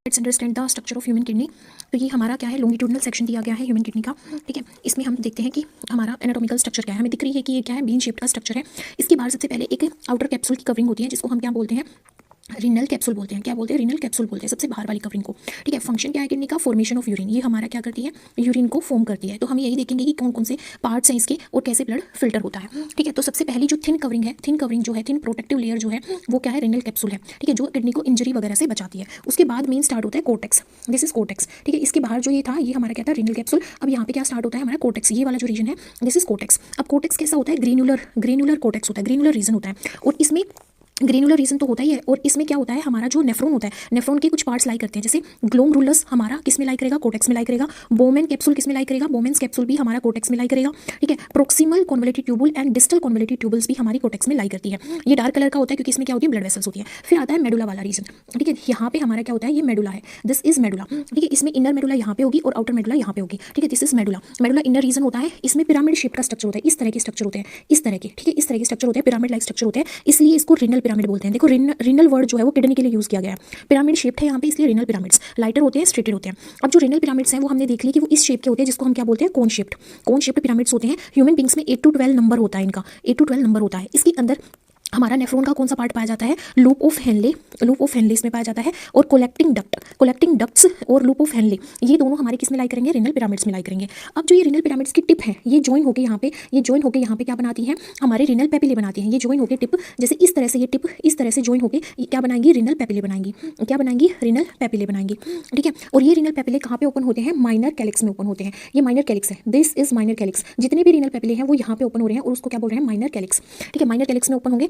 Let's understand the structure of human kidney. तो ये हमारा क्या है, लॉन्गिट्यूडनल सेक्शन दिया गया है ह्यूमन किडनी का। ठीक है, इसमें हम देखते हैं कि हमारा एनाटॉमिकल स्ट्रक्चर क्या है। हमें दिख रही है कि ये क्या है, बीन शेप का स्ट्रक्चर है। इसके बाहर सबसे पहले एक आउटर कैप्सूल की कवरिंग होती है, जिसको हम क्या बोलते हैं, रिनल कैप्सूल बोलते हैं। क्या बोलते हैं, रिनल कैप्सूल बोलते हैं, सबसे बाहर वाली कवरिंग को। ठीक है, फंक्शन क्या है किडनी का, फॉर्मेशन ऑफ यूरिन। ये हमारा क्या करती है, यूरिन को फॉर्म करती है। तो हम यही देखेंगे कि कौन कौन से पार्ट्स हैं इसके और कैसे ब्लड फिल्टर होता है। ठीक है, तो सबसे पहली जो थिन कवरिंग है, थिन कवरिंग जो है, थिन प्रोटेक्टिव लेयर जो है, वो क्या है, रिनल कैप्सूल है। ठीक है, जो किडनी को इंजरी वगैरह से बचाती है। उसके बाद मेन स्टार्ट होता है कोर्टेक्स, दिस इज कोर्टेक्स। ठीक है, इसके बाहर जो ये था, ये हमारा क्या था, रिनल कैप्सूल। अब यहाँ पे क्या स्टार्ट होता है, हमारा कोर्टेक्स, ये वाला जो रीजन है, दिस इज कोर्टेक्स। अब कोर्टेक्स कैसा होता है, ग्रेनुलर कोर्टेक्स होता है, ग्रेनुलर रीजन होता है। और इसमें ग्रेनुलर रीजन तो होता ही है, और इसमें क्या होता है, हमारा जो नेफ्रॉन होता है, नेफ्रॉन के कुछ पार्ट्स लाई करते हैं। जैसे ग्लोमरुलस हमारा किस में लाई करेगा, कोर्टेक्स में लाई करेगा। बोमेन कैप्सूल किस में लाई करेगा, बोमेन्स कैप्सूल भी हमारा कोर्टेक्स में लाई करेगा। ठीक है, proximal convoluted tubule and distal convoluted tubules भी हमारी कोर्टेक्स में लाई करती है। ये डार्क कलर का होता है क्योंकि इसमें क्या होती है, ब्लड वेसल्स होती है। फिर आता है मेडुला वाला रीजन। ठीक है, यहाँ पे हमारा क्या होता है, ये मेडुला है, दिस इज मेडुला। ठीक है, इसमें इनर मेडुला यहाँ पे होगी और आउटर मेडुला यहाँ पे होगी। ठीक है, this is medulla. Medulla inner region होता है, इसमें पिरामिड शेप का स्ट्रक्चर होता है, इस तरह के स्ट्रक्चर होते हैं, इस तरह के। ठीक है, इस तरह के स्ट्रक्चर होते हैं, पिरामिड लाइक स्ट्रक्चर होते हैं, इसलिए इसको रिनल पिरामिड बोलते हैं। देखो रिनल वर्ड जो है वो किडनी के लिए यूज किया गया है। पिरामिड शेप है यहाँ पे, इसलिए रिनल पिरामिड्स लाइटर होते हैं, स्ट्रेटेड होते हैं। अब जो रिनल पिरामिड्स हैं वो हमने देख ली कि वो इस शेप के होते हैं, जिसको हम क्या बोलते हैं, कोन शेप्ड पिरामिड्स होते हैं। ह्यूमन बींग्स में 8 to 12 नंबर होता है, इनका 8 to 12 नंबर होता है। इसके अंदर हमारा नेफ्रॉन का कौन सा पार्ट पाया जाता है, लूप ऑफ हेनले इसमें पाया जाता है। और कोलेक्टिंग डक्ट्स और लूप ऑफ हेनले, ये दोनों हमारे किस में लाई करेंगे, रिनल पिरामिड्स में लाई करेंगे। अब जो ये रिनल पिरामिड्स की टिप है, ये ज्वाइन होकर यहाँ पे क्या बनाती है, हमारे रिनल पेपिले बनाती हैं। ये ज्वाइन होकर टिप, जैसे इस तरह से ये टिप इस तरह से ज्वाइन होकर क्या बनाएंगी, रिनल पेपिले बनाएंगी। क्या बनाएंगी, रिनल पेपिले बनाएंगी। ठीक है, और ये रिनल पेपिले कहाँ पे ओपन होते हैं, माइनर कैलिक्स में ओपन होते हैं। ये माइनर कैलिक्स है, दिस इज माइनर कैलिक्स। जितने भी रिनल पेपिले हैं वो यहाँ पे ओपन हो रहे हैं और उसको क्या बोल रहे हैं, माइनर कैलिक्स। ठीक है, माइनर कैलिक्स में ओपन होंगे।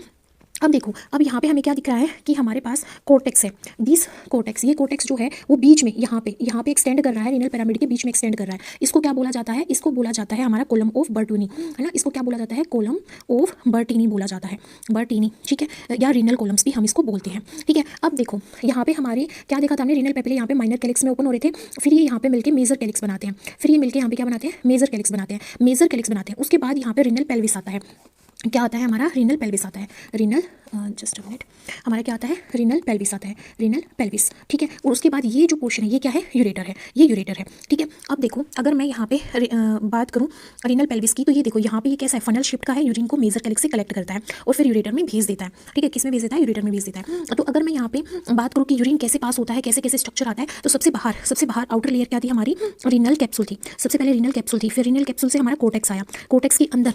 अब देखो, अब यहाँ पे हमें क्या दिख रहा है कि हमारे पास कोर्टेक्स है, दिस कोर्टेक्स। ये कोर्टेक्स जो है वो बीच में यहाँ पे एक्सटेंड कर रहा है, रिनल पिरामिड के बीच में एक्सटेंड कर रहा है। इसको क्या बोला जाता है, इसको बोला जाता है हमारा कोलम ऑफ बर्टूनी, है ना। इसको क्या बोला जाता है, कोलम ऑफ बर्टीनी बोला जाता है, बर्टीनी। ठीक है, या रिनल कोलम्स भी हम इसको बोलते हैं। ठीक है, अब देखो यहाँ पे हमारे क्या देखा था हमने, रिनल पेपिले यहाँ पे माइनर कैलिक्स में ओपन हो रहे थे, फिर ये यहाँ पे मिलकर मेजर कैलिक्स बनाते हैं, फिर ये मिलकर यहाँ पे क्या बनाते हैं, मेजर कैलिक्स बनाते हैं। उसके बाद यहाँ पे रिनल पेल्विस आता है। क्या आता है हमारा, रिनल पेल्विस आता है, रिनल जस्ट अ मिनट, हमारा क्या आता है, रिनल पेल्विस आता है, रिनल पेल्विस। ठीक है, और उसके बाद ये जो पोर्शन है ये क्या है, यूरेटर है, ये यूरेटर है। ठीक है, अब देखो अगर मैं यहाँ पे बात करूँ रिनल पेल्विस की, तो ये देखो यहाँ पे ये कैसा है, फनल शेप का है, यूरिन को मेजर कैलिक्स से कलेक्ट करता है और फिर यूरेटर में भेज देता है। ठीक है, किस में भेज देता है, यूरेटर में भेज देता है। तो अगर मैं यहाँ पे बात करूँ कि यूरिन कैसे पास होता है, कैसे कैसे स्ट्रक्चर आता है, तो सबसे बाहर आउटर लेयर क्या थी हमारी, रिनल कैप्सूल थी। सबसे पहले रिनल कैप्सूल थी, फिर रिनल कैप्सूल से हमारा कोर्टेक्स आया, कोर्टेक्स के अंदर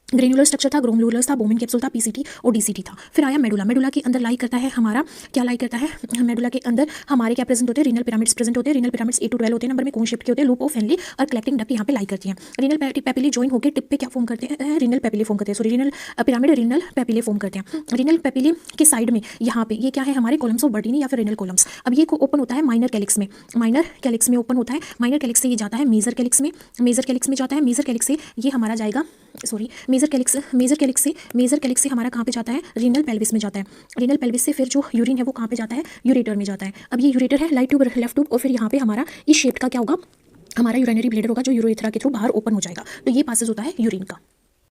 ग्रेनुलर स्ट्रक्चर था, ग्लोमेरुलस था, बोमेन कैप्सूल था, पीसीटी और डीसीटी था। फिर आया मेडुला के अंदर लाई करता है हमारा, क्या लाई करता है, मेडुला के अंदर हमारे क्या प्रेजेंट होते हैं, रिनल पिरामिड्स प्रेजेंट होते हैं। रिनल पिरामिड्स 8 to 12 होते हैं नंबर में, कोन शेप के होते हैं, लूप ऑफ हेनले और कलेक्टिंग डक्ट यहाँ पे लाई करती हैं। रिनल पेपिले ज्वाइन होकर टिप पे क्या फॉर्म करते हैं, रिनल पेपिले फॉर्म करते हैं, sorry renal pyramid renal papillae form करते हैं। रिनल पेपिले के साइड में यहाँ पे ये क्या है, हमारे कॉलम्स ऑफ बर्टीनी या फिर रिनल कॉलम्स। अब ये ओपन होता है माइनर कैलिक्स में ओपन होता है। माइनर कैलिक्स से ये जाता है मेजर कैलिक्स में जाता है। मेजर कैलिक्स से ये हमारा जाएगा, सॉरी मेजर कैलिक्स से हमारा कहाँ पे जाता है, रिनल पेल्विस में जाता है। रिनल पेल्विस से फिर जो यूरिन है वो कहाँ पे जाता है, यूरेटर में जाता है। अब ये यूरेटर है, राइट ट्यूब लेफ्ट ट्यूब, और फिर यहाँ पे हमारा इस शेप का क्या होगा, हमारा यूरिनरी ब्लैडर होगा जो यूरोथ्रा के थ्रू बाहर ओपन हो जाएगा। तो ये पासेज होता है यूरिन का।